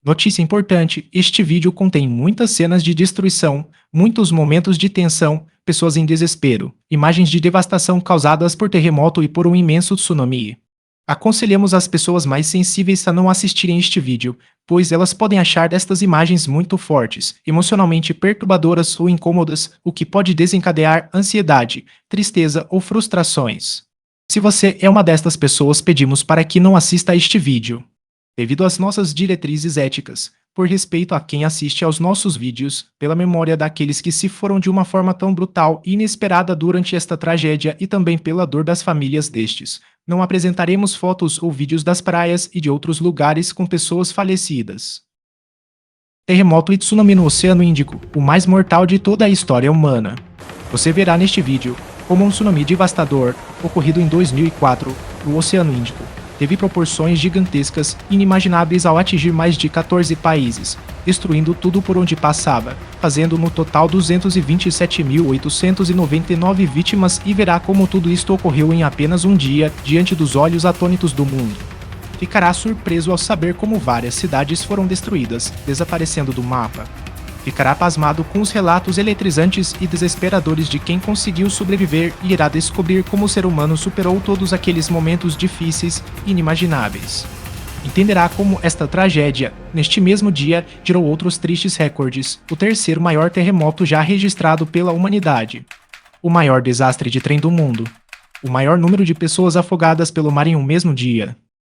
Notícia importante: este vídeo contém muitas cenas de destruição, muitos momentos de tensão, pessoas em desespero, imagens de devastação causadas por terremoto e por um imenso tsunami. Aconselhamos as pessoas mais sensíveis a não assistirem este vídeo, pois elas podem achar estas imagens muito fortes, emocionalmente perturbadoras ou incômodas, o que pode desencadear ansiedade, tristeza ou frustrações. Se você é uma destas pessoas, pedimos para que não assista a este vídeo. Devido às nossas diretrizes éticas, por respeito a quem assiste aos nossos vídeos, pela memória daqueles que se foram de uma forma tão brutal e inesperada durante esta tragédia e também pela dor das famílias destes, não apresentaremos fotos ou vídeos das praias e de outros lugares com pessoas falecidas. Terremoto e tsunami no Oceano Índico, o mais mortal de toda a história humana. Você verá neste vídeo como um tsunami devastador, ocorrido em 2004, no Oceano Índico, teve proporções gigantescas, inimagináveis ao atingir mais de 14 países, destruindo tudo por onde passava, fazendo no total 227.899 vítimas, e verá como tudo isto ocorreu em apenas um dia, diante dos olhos atônitos do mundo. Ficará surpreso ao saber como várias cidades foram destruídas, desaparecendo do mapa. Ficará pasmado com os relatos eletrizantes e desesperadores de quem conseguiu sobreviver e irá descobrir como o ser humano superou todos aqueles momentos difíceis e inimagináveis. Entenderá como esta tragédia, neste mesmo dia, gerou outros tristes recordes: o terceiro maior terremoto já registrado pela humanidade, o maior desastre de trem do mundo, o maior número de pessoas afogadas pelo mar em um mesmo dia,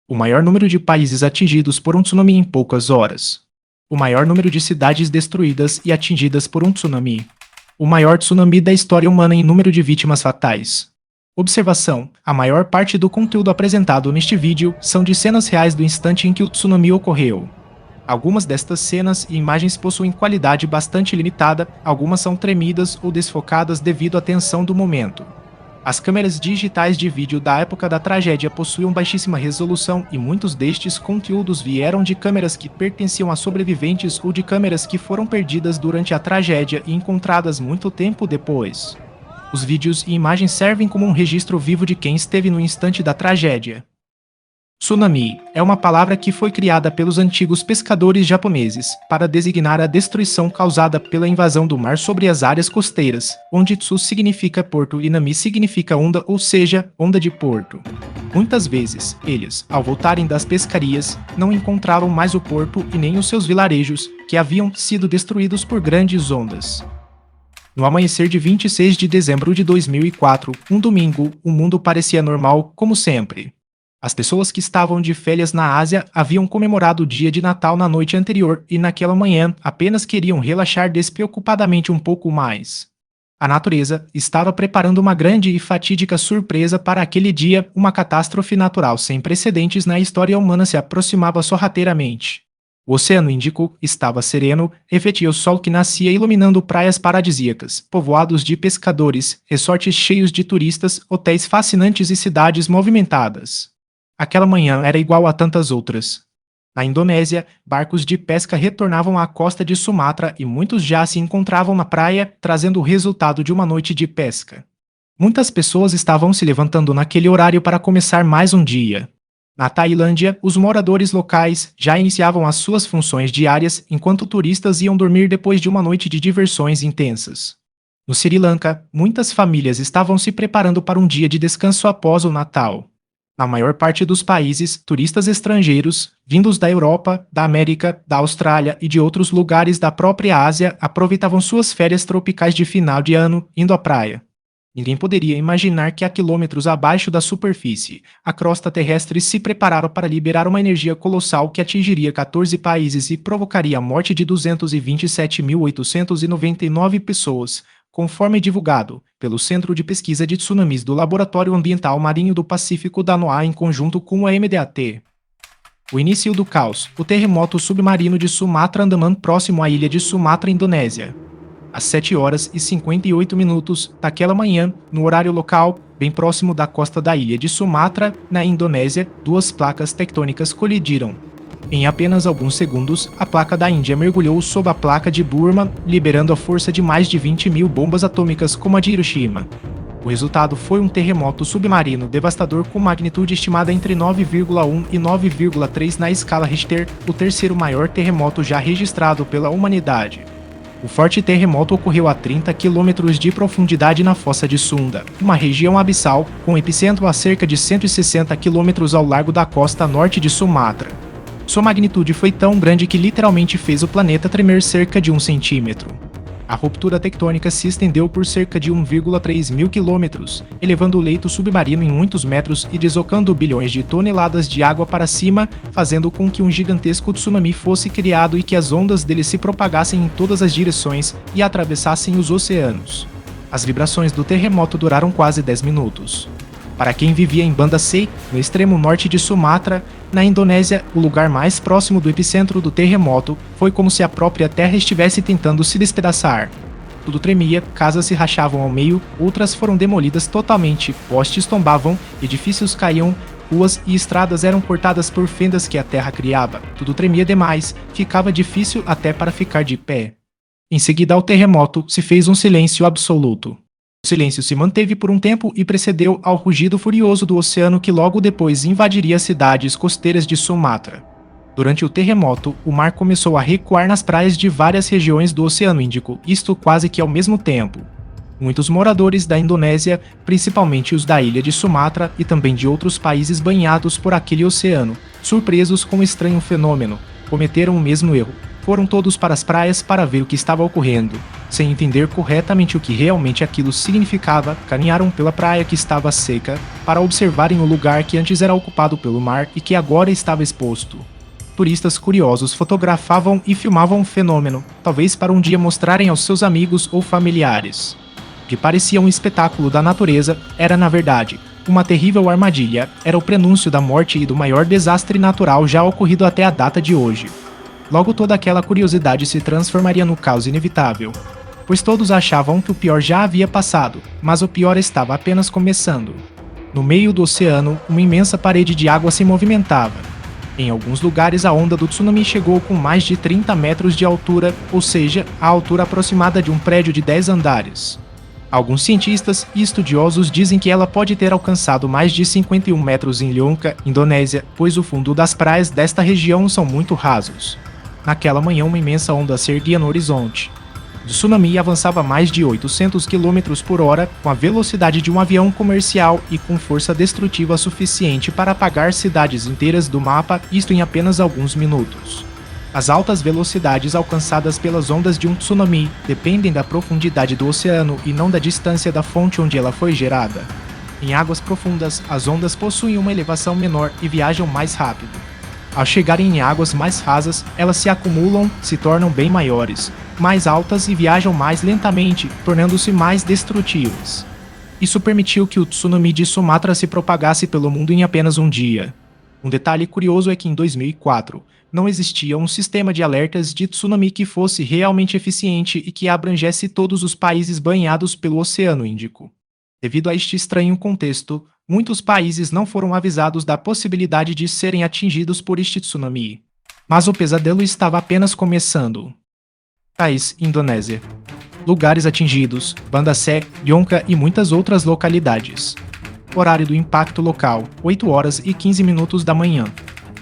o maior número de países atingidos por um tsunami em poucas horas, o maior número de cidades destruídas e atingidas por um tsunami, o maior tsunami da história humana em número de vítimas fatais. Observação: a maior parte do conteúdo apresentado neste vídeo são de cenas reais do instante em que o tsunami ocorreu. Algumas destas cenas e imagens possuem qualidade bastante limitada, algumas são tremidas ou desfocadas devido à tensão do momento. As câmeras digitais de vídeo da época da tragédia possuíam baixíssima resolução e muitos destes conteúdos vieram de câmeras que pertenciam a sobreviventes ou de câmeras que foram perdidas durante a tragédia e encontradas muito tempo depois. Os vídeos e imagens servem como um registro vivo de quem esteve no instante da tragédia. Tsunami é uma palavra que foi criada pelos antigos pescadores japoneses para designar a destruição causada pela invasão do mar sobre as áreas costeiras, onde tsu significa porto e nami significa onda, ou seja, onda de porto. Muitas vezes, eles, ao voltarem das pescarias, não encontraram mais o porto e nem os seus vilarejos, que haviam sido destruídos por grandes ondas. No amanhecer de 26 de dezembro de 2004, um domingo, o mundo parecia normal, como sempre. As pessoas que estavam de férias na Ásia haviam comemorado o dia de Natal na noite anterior e naquela manhã apenas queriam relaxar despreocupadamente um pouco mais. A natureza estava preparando uma grande e fatídica surpresa para aquele dia. Uma catástrofe natural sem precedentes na história humana se aproximava sorrateiramente. O Oceano Índico estava sereno, refletia o sol que nascia iluminando praias paradisíacas, povoados de pescadores, resorts cheios de turistas, hotéis fascinantes e cidades movimentadas. Aquela manhã era igual a tantas outras. Na Indonésia, barcos de pesca retornavam à costa de Sumatra e muitos já se encontravam na praia, trazendo o resultado de uma noite de pesca. Muitas pessoas estavam se levantando naquele horário para começar mais um dia. Na Tailândia, os moradores locais já iniciavam as suas funções diárias, enquanto turistas iam dormir depois de uma noite de diversões intensas. No Sri Lanka, muitas famílias estavam se preparando para um dia de descanso após o Natal. Na maior parte dos países, turistas estrangeiros, vindos da Europa, da América, da Austrália e de outros lugares da própria Ásia, aproveitavam suas férias tropicais de final de ano, indo à praia. Ninguém poderia imaginar que a quilômetros abaixo da superfície, a crosta terrestre se preparava para liberar uma energia colossal que atingiria 14 países e provocaria a morte de 227.899 pessoas, conforme divulgado pelo Centro de Pesquisa de Tsunamis do Laboratório Ambiental Marinho do Pacífico da NOAA em conjunto com a MDAT. O início do caos: o terremoto submarino de Sumatra Andaman próximo à ilha de Sumatra, Indonésia. Às 7h58 daquela manhã, no horário local, bem próximo da costa da ilha de Sumatra, na Indonésia, duas placas tectônicas colidiram. Em apenas alguns segundos, a placa da Índia mergulhou sob a placa de Burma, liberando a força de mais de 20.000 bombas atômicas como a de Hiroshima. O resultado foi um terremoto submarino devastador com magnitude estimada entre 9,1 e 9,3 na escala Richter, o terceiro maior terremoto já registrado pela humanidade. O forte terremoto ocorreu a 30 quilômetros de profundidade na fossa de Sunda, uma região abissal com epicentro a cerca de 160 quilômetros ao largo da costa norte de Sumatra. Sua magnitude foi tão grande que literalmente fez o planeta tremer cerca de 1 centímetro. A ruptura tectônica se estendeu por cerca de 1,3 mil quilômetros, elevando o leito submarino em muitos metros e deslocando bilhões de toneladas de água para cima, fazendo com que um gigantesco tsunami fosse criado e que as ondas dele se propagassem em todas as direções e atravessassem os oceanos. As vibrações do terremoto duraram quase 10 minutos. Para quem vivia em Banda Aceh, no extremo norte de Sumatra, na Indonésia, o lugar mais próximo do epicentro do terremoto, foi como se a própria terra estivesse tentando se despedaçar. Tudo tremia, casas se rachavam ao meio, outras foram demolidas totalmente, postes tombavam, edifícios caíam, ruas e estradas eram cortadas por fendas que a terra criava. Tudo tremia demais, ficava difícil até para ficar de pé. Em seguida ao terremoto, se fez um silêncio absoluto. O silêncio se manteve por um tempo e precedeu ao rugido furioso do oceano que logo depois invadiria as cidades costeiras de Sumatra. Durante o terremoto, o mar começou a recuar nas praias de várias regiões do Oceano Índico, isto quase que ao mesmo tempo. Muitos moradores da Indonésia, principalmente os da ilha de Sumatra e também de outros países banhados por aquele oceano, surpresos com o estranho fenômeno, cometeram o mesmo erro. Foram todos para as praias para ver o que estava ocorrendo. Sem entender corretamente o que realmente aquilo significava, caminharam pela praia que estava seca para observarem o lugar que antes era ocupado pelo mar e que agora estava exposto. Turistas curiosos fotografavam e filmavam o fenômeno, talvez para um dia mostrarem aos seus amigos ou familiares. O que parecia um espetáculo da natureza era, na verdade, uma terrível armadilha, era o prenúncio da morte e do maior desastre natural já ocorrido até a data de hoje. Logo toda aquela curiosidade se transformaria no caos inevitável, pois todos achavam que o pior já havia passado, mas o pior estava apenas começando. No meio do oceano, uma imensa parede de água se movimentava. Em alguns lugares a onda do tsunami chegou com mais de 30 metros de altura, ou seja, a altura aproximada de um prédio de 10 andares. Alguns cientistas e estudiosos dizem que ela pode ter alcançado mais de 51 metros em Lhonka, Indonésia, pois o fundo das praias desta região são muito rasos. Naquela manhã, uma imensa onda se erguia no horizonte. O tsunami avançava mais de 800 km por hora, com a velocidade de um avião comercial e com força destrutiva suficiente para apagar cidades inteiras do mapa, isto em apenas alguns minutos. As altas velocidades alcançadas pelas ondas de um tsunami dependem da profundidade do oceano e não da distância da fonte onde ela foi gerada. Em águas profundas, as ondas possuem uma elevação menor e viajam mais rápido. Ao chegarem em águas mais rasas, elas se acumulam, se tornam bem maiores, mais altas e viajam mais lentamente, tornando-se mais destrutivas. Isso permitiu que o tsunami de Sumatra se propagasse pelo mundo em apenas um dia. Um detalhe curioso é que em 2004, não existia um sistema de alertas de tsunami que fosse realmente eficiente e que abrangesse todos os países banhados pelo Oceano Índico. Devido a este estranho contexto, muitos países não foram avisados da possibilidade de serem atingidos por este tsunami. Mas o pesadelo estava apenas começando. País: Indonésia. Lugares atingidos: Banda Aceh, Lhonka e muitas outras localidades. Horário do impacto local: 8 horas e 15 minutos da manhã.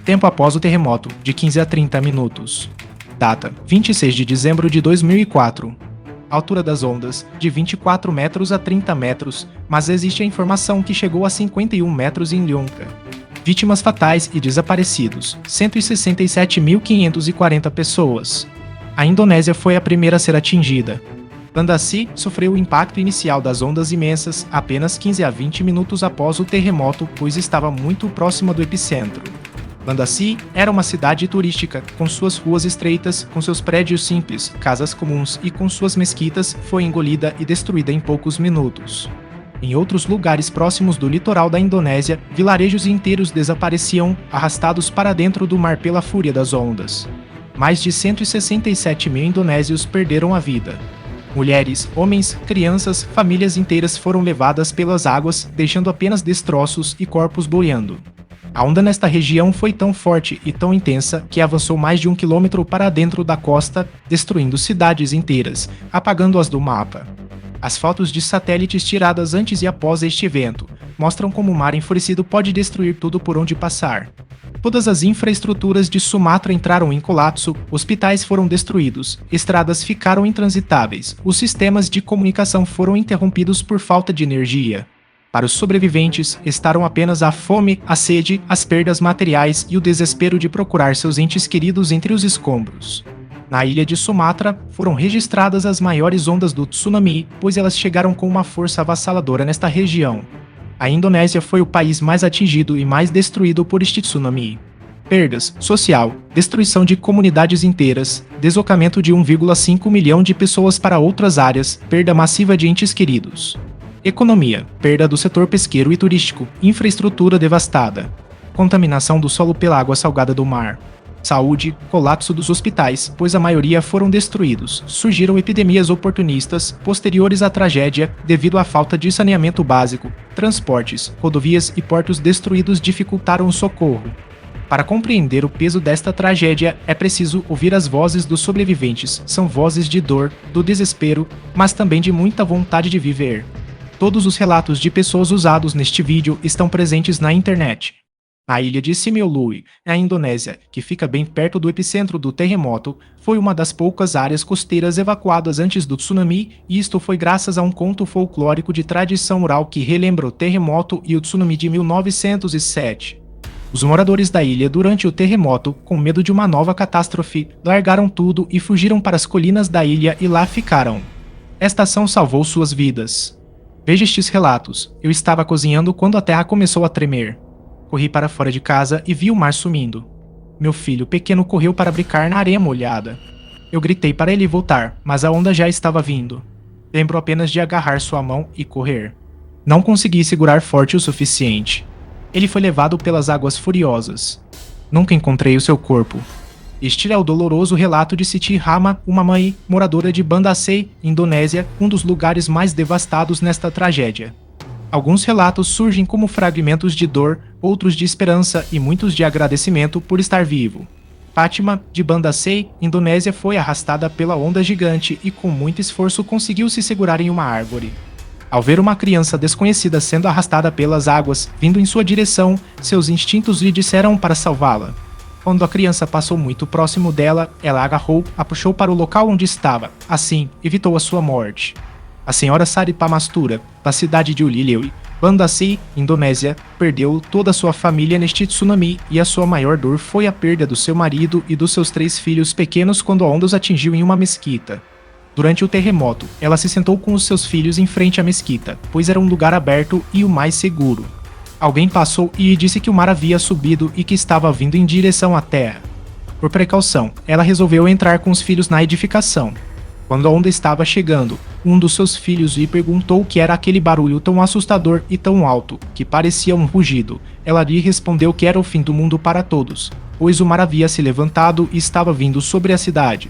Tempo após o terremoto: de 15 a 30 minutos. Data: 26 de dezembro de 2004. Altura das ondas, de 24 metros a 30 metros, mas existe a informação que chegou a 51 metros em Lhonka. Vítimas fatais e desaparecidos, 167.540 pessoas. A Indonésia foi a primeira a ser atingida. Banda Aceh sofreu o impacto inicial das ondas imensas apenas 15 a 20 minutos após o terremoto, pois estava muito próxima do epicentro. Banda Aceh era uma cidade turística, com suas ruas estreitas, com seus prédios simples, casas comuns e com suas mesquitas, foi engolida e destruída em poucos minutos. Em outros lugares próximos do litoral da Indonésia, vilarejos inteiros desapareciam, arrastados para dentro do mar pela fúria das ondas. Mais de 167 mil indonésios perderam a vida. Mulheres, homens, crianças, famílias inteiras foram levadas pelas águas, deixando apenas destroços e corpos boiando. A onda nesta região foi tão forte e tão intensa que avançou mais de 1 quilômetro para dentro da costa, destruindo cidades inteiras, apagando-as do mapa. As fotos de satélites tiradas antes e após este evento mostram como o mar enfurecido pode destruir tudo por onde passar. Todas as infraestruturas de Sumatra entraram em colapso, hospitais foram destruídos, estradas ficaram intransitáveis, os sistemas de comunicação foram interrompidos por falta de energia. Para os sobreviventes, restaram apenas a fome, a sede, as perdas materiais e o desespero de procurar seus entes queridos entre os escombros. Na ilha de Sumatra, foram registradas as maiores ondas do tsunami, pois elas chegaram com uma força avassaladora nesta região. A Indonésia foi o país mais atingido e mais destruído por este tsunami. Perdas, social, destruição de comunidades inteiras, deslocamento de 1,5 milhão de pessoas para outras áreas, perda massiva de entes queridos. Economia, perda do setor pesqueiro e turístico, infraestrutura devastada. Contaminação do solo pela água salgada do mar. Saúde, colapso dos hospitais, pois a maioria foram destruídos. Surgiram epidemias oportunistas, posteriores à tragédia, devido à falta de saneamento básico. Transportes, rodovias e portos destruídos dificultaram o socorro. Para compreender o peso desta tragédia, é preciso ouvir as vozes dos sobreviventes. São vozes de dor, do desespero, mas também de muita vontade de viver. Todos os relatos de pessoas usados neste vídeo estão presentes na internet. A ilha de Simeulue, na Indonésia, que fica bem perto do epicentro do terremoto, foi uma das poucas áreas costeiras evacuadas antes do tsunami, e isto foi graças a um conto folclórico de tradição oral que relembra o terremoto e o tsunami de 1907. Os moradores da ilha durante o terremoto, com medo de uma nova catástrofe, largaram tudo e fugiram para as colinas da ilha e lá ficaram. Esta ação salvou suas vidas. Veja estes relatos. Eu estava cozinhando quando a terra começou a tremer. Corri para fora de casa e vi o mar sumindo. Meu filho pequeno correu para brincar na areia molhada. Eu gritei para ele voltar, mas a onda já estava vindo. Lembro apenas de agarrar sua mão e correr. Não consegui segurar forte o suficiente. Ele foi levado pelas águas furiosas. Nunca encontrei o seu corpo. Este é o doloroso relato de Siti Rama, uma mãe moradora de Banda Aceh, Indonésia, um dos lugares mais devastados nesta tragédia. Alguns relatos surgem como fragmentos de dor, outros de esperança e muitos de agradecimento por estar vivo. Fátima, de Banda Aceh, Indonésia, foi arrastada pela onda gigante e com muito esforço conseguiu se segurar em uma árvore. Ao ver uma criança desconhecida sendo arrastada pelas águas, vindo em sua direção, seus instintos lhe disseram para salvá-la. Quando a criança passou muito próximo dela, ela a agarrou, a puxou para o local onde estava. Assim, evitou a sua morte. A senhora Saripa Mastura, da cidade de Ulileu, Banda Aceh, Indonésia, perdeu toda a sua família neste tsunami e a sua maior dor foi a perda do seu marido e dos seus 3 filhos pequenos quando a onda os atingiu em uma mesquita. Durante o terremoto, ela se sentou com os seus filhos em frente à mesquita, pois era um lugar aberto e o mais seguro. Alguém passou e disse que o mar havia subido e que estava vindo em direção à terra. Por precaução, ela resolveu entrar com os filhos na edificação. Quando a onda estava chegando, um dos seus filhos lhe perguntou o que era aquele barulho tão assustador e tão alto, que parecia um rugido. Ela lhe respondeu que era o fim do mundo para todos, pois o mar havia se levantado e estava vindo sobre a cidade.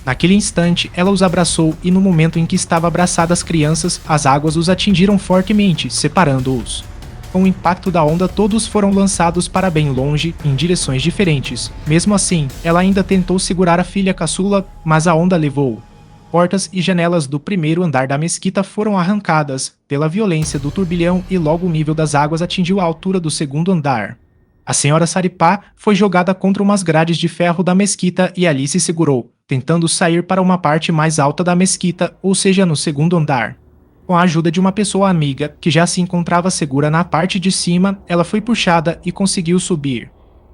Naquele instante, ela os abraçou e no momento em que estava abraçada as crianças, as águas os atingiram fortemente, separando-os. Com o impacto da onda, todos foram lançados para bem longe, em direções diferentes. Mesmo assim, ela ainda tentou segurar a filha caçula, mas a onda levou. Portas e janelas do primeiro andar da mesquita foram arrancadas pela violência do turbilhão e logo o nível das águas atingiu a altura do segundo andar. A senhora Saripá foi jogada contra umas grades de ferro da mesquita e ali se segurou, tentando sair para uma parte mais alta da mesquita, ou seja, no segundo andar. Com a ajuda de uma pessoa amiga, que já se encontrava segura na parte de cima, ela foi puxada e conseguiu subir.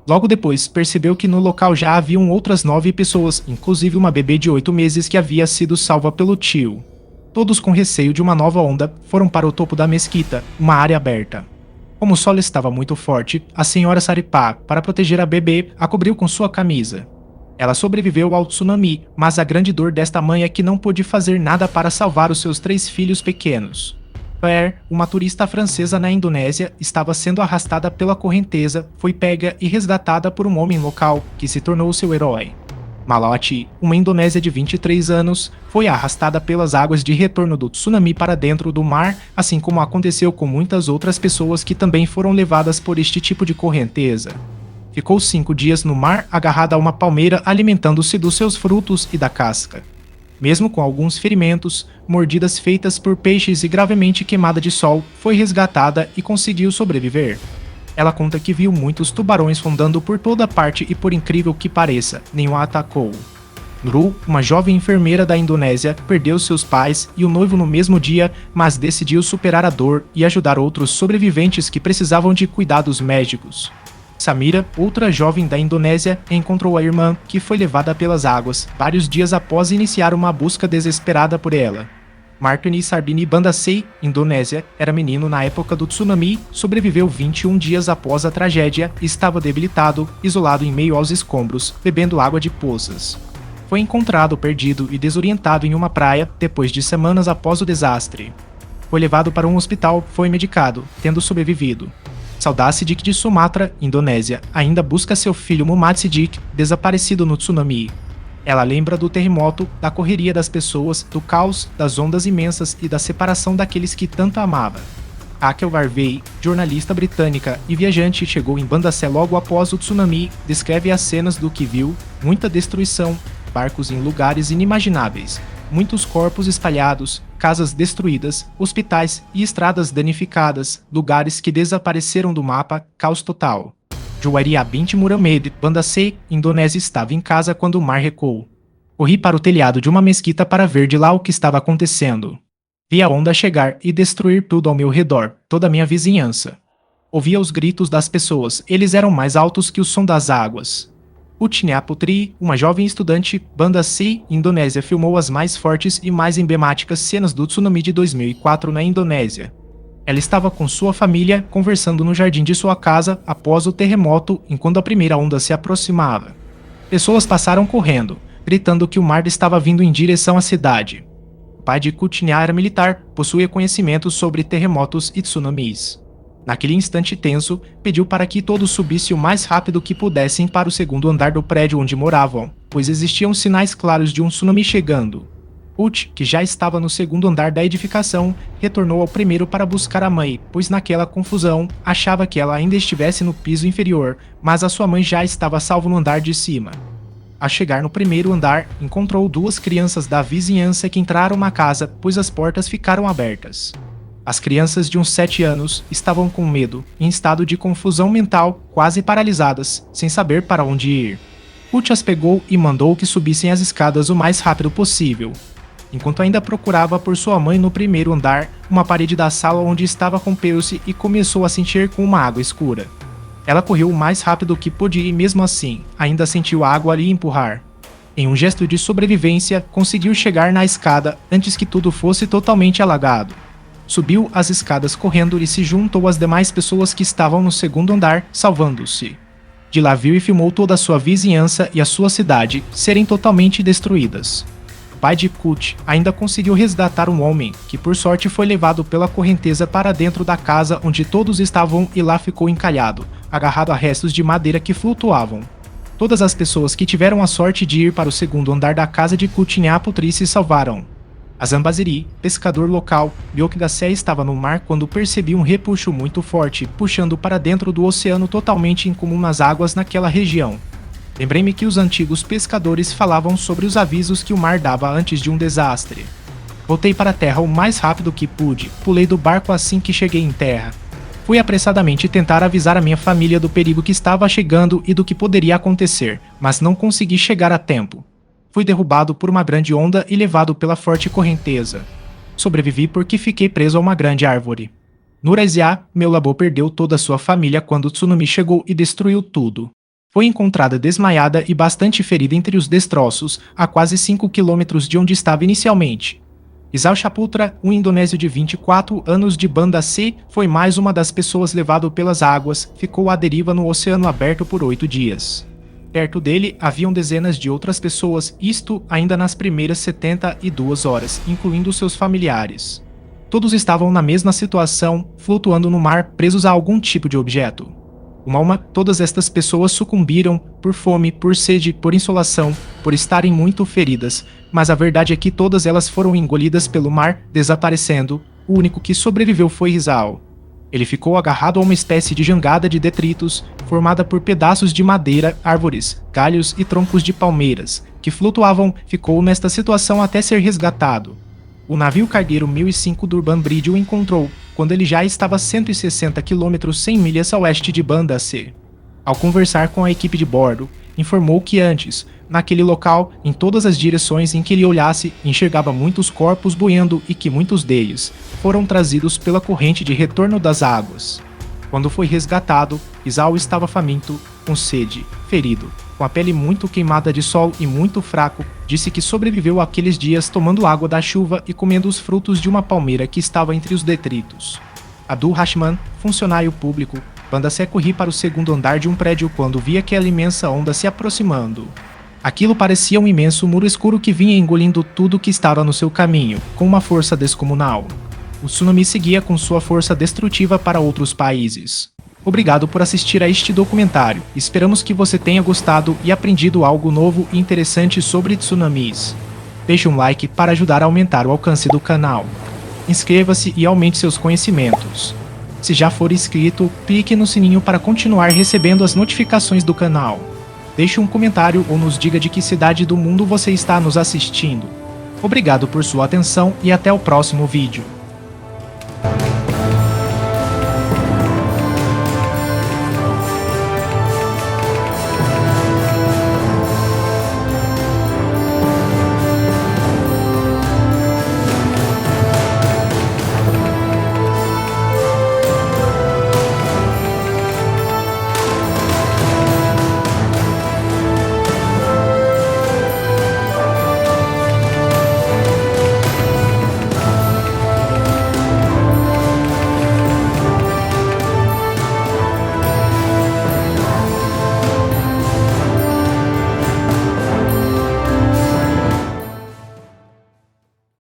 Logo depois, percebeu que no local já haviam outras 9 pessoas, inclusive uma bebê de 8 meses que havia sido salva pelo tio. Todos com receio de uma nova onda, foram para o topo da mesquita, uma área aberta. Como o sol estava muito forte, a senhora Saripá, para proteger a bebê, a cobriu com sua camisa. Ela sobreviveu ao tsunami, mas a grande dor desta mãe é que não pôde fazer nada para salvar os seus 3 filhos pequenos. Claire, uma turista francesa na Indonésia, estava sendo arrastada pela correnteza, foi pega e resgatada por um homem local, que se tornou seu herói. Malati, uma indonésia de 23 anos, foi arrastada pelas águas de retorno do tsunami para dentro do mar, assim como aconteceu com muitas outras pessoas que também foram levadas por este tipo de correnteza. Ficou 5 dias no mar agarrada a uma palmeira alimentando-se dos seus frutos e da casca. Mesmo com alguns ferimentos, mordidas feitas por peixes e gravemente queimada de sol, foi resgatada e conseguiu sobreviver. Ela conta que viu muitos tubarões rondando por toda parte e, por incrível que pareça, nenhum a atacou. Nurul, uma jovem enfermeira da Indonésia, perdeu seus pais e o noivo no mesmo dia, mas decidiu superar a dor e ajudar outros sobreviventes que precisavam de cuidados médicos. Samira, outra jovem da Indonésia, encontrou a irmã, que foi levada pelas águas, vários dias após iniciar uma busca desesperada por ela. Martini Sarbini Bandasei, Indonésia, era menino na época do tsunami, sobreviveu 21 dias após a tragédia e estava debilitado, isolado em meio aos escombros, bebendo água de poças. Foi encontrado perdido e desorientado em uma praia depois de semanas após o desastre. Foi levado para um hospital, foi medicado, tendo sobrevivido. Saudat Siddique de Sumatra, Indonésia, ainda busca seu filho Muhammad Siddique, desaparecido no tsunami. Ela lembra do terremoto, da correria das pessoas, do caos, das ondas imensas e da separação daqueles que tanto amava. Raquel Garvey, jornalista britânica e viajante, chegou em Bandasé logo após o tsunami, descreve as cenas do que viu: muita destruição, barcos em lugares inimagináveis, muitos corpos espalhados, casas destruídas, hospitais e estradas danificadas, lugares que desapareceram do mapa, caos total. Juwairiah Bint Muramed, Bandasé, Indonésia, estava em casa quando o mar recuou. Corri para o telhado de uma mesquita para ver de lá o que estava acontecendo. Vi a onda chegar e destruir tudo ao meu redor, toda a minha vizinhança. Ouvia os gritos das pessoas, eles eram mais altos que o som das águas. Utnia Putri, uma jovem estudante, Bandasé, Indonésia, filmou as mais fortes e mais emblemáticas cenas do tsunami de 2004 na Indonésia. Ela estava com sua família conversando no jardim de sua casa após o terremoto enquanto a primeira onda se aproximava. Pessoas passaram correndo, gritando que o mar estava vindo em direção à cidade. O pai de Kutnia era militar, possuía conhecimentos sobre terremotos e tsunamis. Naquele instante tenso, pediu para que todos subissem o mais rápido que pudessem para o segundo andar do prédio onde moravam, pois existiam sinais claros de um tsunami chegando. Ut, que já estava no segundo andar da edificação, retornou ao primeiro para buscar a mãe, pois naquela confusão, achava que ela ainda estivesse no piso inferior, mas a sua mãe já estava salvo no andar de cima. Ao chegar no primeiro andar, encontrou duas crianças da vizinhança que entraram na casa, pois as portas ficaram abertas. As crianças de uns 7 anos estavam com medo, em estado de confusão mental, quase paralisadas, sem saber para onde ir. Ut as pegou e mandou que subissem as escadas o mais rápido possível. Enquanto ainda procurava por sua mãe no primeiro andar, uma parede da sala onde estava rompeu-se e começou a sentir com uma água escura. Ela correu o mais rápido que podia e mesmo assim, ainda sentiu a água lhe empurrar. Em um gesto de sobrevivência, conseguiu chegar na escada antes que tudo fosse totalmente alagado. Subiu as escadas correndo e se juntou às demais pessoas que estavam no segundo andar, salvando-se. De lá viu e filmou toda a sua vizinhança e a sua cidade serem totalmente destruídas. O pai de Kut ainda conseguiu resgatar um homem, que por sorte foi levado pela correnteza para dentro da casa onde todos estavam e lá ficou encalhado, agarrado a restos de madeira que flutuavam. Todas as pessoas que tiveram a sorte de ir para o segundo andar da casa de Kutnia Putri se salvaram. Azambaziri, pescador local, viu que Gassé estava no mar quando percebeu um repuxo muito forte, puxando para dentro do oceano totalmente incomum nas águas naquela região. Lembrei-me que os antigos pescadores falavam sobre os avisos que o mar dava antes de um desastre. Voltei para a terra o mais rápido que pude, pulei do barco assim que cheguei em terra. Fui apressadamente tentar avisar a minha família do perigo que estava chegando e do que poderia acontecer, mas não consegui chegar a tempo. Fui derrubado por uma grande onda e levado pela forte correnteza. Sobrevivi porque fiquei preso a uma grande árvore. Nuraizia, meu labô, perdeu toda a sua família quando o tsunami chegou e destruiu tudo. Foi encontrada desmaiada e bastante ferida entre os destroços, a quase 5 quilômetros de onde estava inicialmente. Isao Shaputra, um indonésio de 24 anos de Bandasé, foi mais uma das pessoas levado pelas águas, ficou à deriva no oceano aberto por 8 dias. Perto dele haviam dezenas de outras pessoas, isto ainda nas primeiras 72 horas, incluindo seus familiares. Todos estavam na mesma situação, flutuando no mar, presos a algum tipo de objeto. Uma a uma, todas estas pessoas sucumbiram por fome, por sede, por insolação, por estarem muito feridas, mas a verdade é que todas elas foram engolidas pelo mar, desaparecendo. O único que sobreviveu foi Rizal. Ele ficou agarrado a uma espécie de jangada de detritos, formada por pedaços de madeira, árvores, galhos e troncos de palmeiras, que flutuavam, ficou nesta situação até ser resgatado. O navio cargueiro 1005 Durban Bridge o encontrou, quando ele já estava a 160 km 100 milhas a oeste de Banda C. Ao conversar com a equipe de bordo, informou que antes, naquele local, em todas as direções em que ele olhasse, enxergava muitos corpos boiando e que muitos deles foram trazidos pela corrente de retorno das águas. Quando foi resgatado, Isao estava faminto, com sede, ferido, com a pele muito queimada de sol e muito fraco. Disse que sobreviveu àqueles dias tomando água da chuva e comendo os frutos de uma palmeira que estava entre os detritos. Abdul Rashman, funcionário público, Banda C corri para o segundo andar de um prédio quando vi aquela imensa onda se aproximando. Aquilo parecia um imenso muro escuro que vinha engolindo tudo que estava no seu caminho, com uma força descomunal. O tsunami seguia com sua força destrutiva para outros países. Obrigado por assistir a este documentário. Esperamos que você tenha gostado e aprendido algo novo e interessante sobre tsunamis. Deixe um like para ajudar a aumentar o alcance do canal. Inscreva-se e aumente seus conhecimentos. Se já for inscrito, clique no sininho para continuar recebendo as notificações do canal. Deixe um comentário ou nos diga de que cidade do mundo você está nos assistindo. Obrigado por sua atenção e até o próximo vídeo.